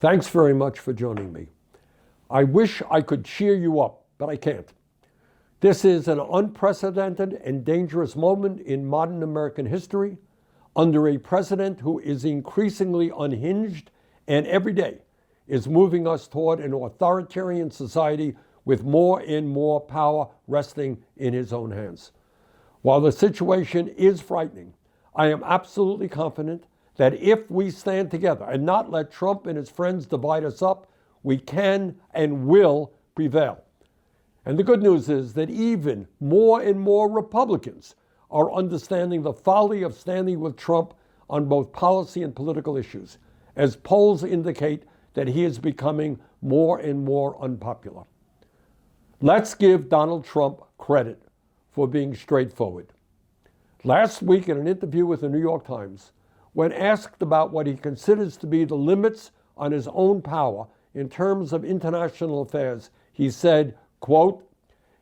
Thanks very much for joining me. I wish I could cheer you up, but I can't. This is an unprecedented and dangerous moment in modern American history under a president who is increasingly unhinged and every day is moving us toward an authoritarian society with more and more power resting in his own hands. While the situation is frightening, I am absolutely confident that if we stand together and not let Trump and his friends divide us up, we can and will prevail. And the good news is that even more and more Republicans are understanding the folly of standing with Trump on both policy and political issues, as polls indicate that he is becoming more and more unpopular. Let's give Donald Trump credit for being straightforward. Last week in an interview with the New York Times, when asked about what he considers to be the limits on his own power in terms of international affairs, he said, quote,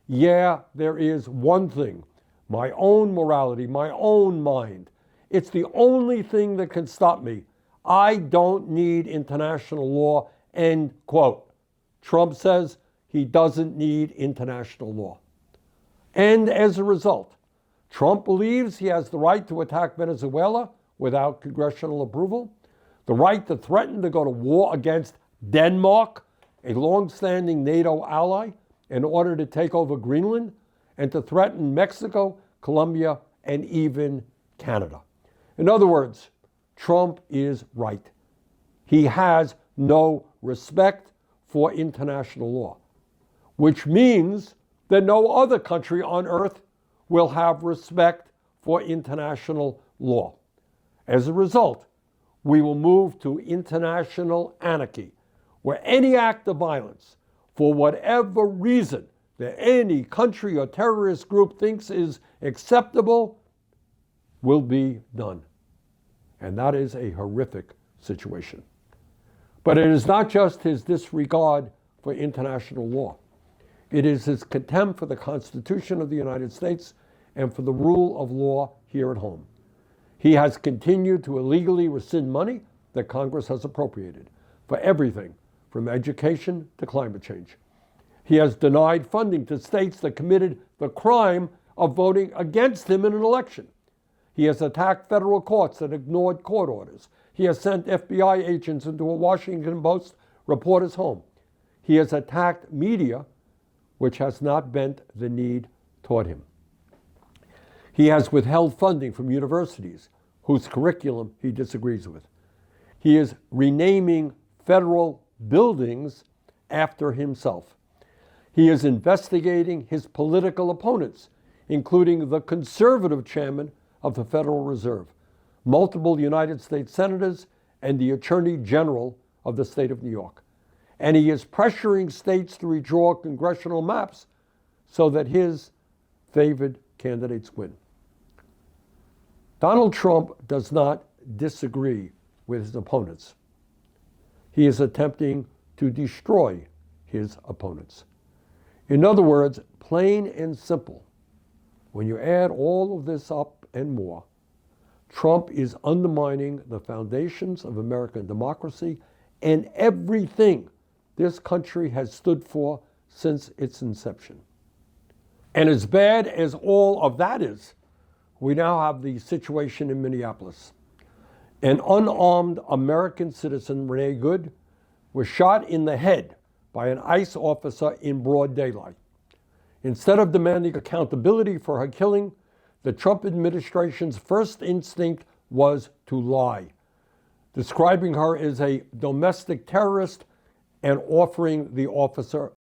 "Yeah, there is one thing, my own morality, my own mind. It's the only thing that can stop me. I don't need international law," end quote. Trump says he doesn't need international law. And as a result, Trump believes he has the right to attack Venezuela without congressional approval, the right to threaten to go to war against Denmark, a long-standing NATO ally, in order to take over Greenland, and to threaten Mexico, Colombia, and even Canada. In other words, Trump is right. He has no respect for international law, which means that no other country on earth will have respect for international law. As a result, we will move to international anarchy, where any act of violence, for whatever reason that any country or terrorist group thinks is acceptable, will be done. And that is a horrific situation. But it is not just his disregard for international law. It is his contempt for the Constitution of the United States and for the rule of law here at home. He has continued to illegally rescind money that Congress has appropriated for everything from education to climate change. He has denied funding to states that committed the crime of voting against him in an election. He has attacked federal courts that ignored court orders. He has sent FBI agents into a Washington Post reporter's home. He has attacked media, which has not bent the knee toward him. He has withheld funding from universities whose curriculum he disagrees with. He is renaming federal buildings after himself. He is investigating his political opponents, including the conservative chairman of the Federal Reserve, multiple United States senators, and the Attorney General of the state of New York. And he is pressuring states to redraw congressional maps so that his favored candidates win. Donald Trump does not disagree with his opponents. He is attempting to destroy his opponents. In other words, plain and simple, when you add all of this up and more, Trump is undermining the foundations of American democracy and everything this country has stood for since its inception. And as bad as all of that is, we now have the situation in Minneapolis. An unarmed American citizen, Renee Good, was shot in the head by an ICE officer in broad daylight. Instead of demanding accountability for her killing, the Trump administration's first instinct was to lie, describing her as a domestic terrorist and offering the officer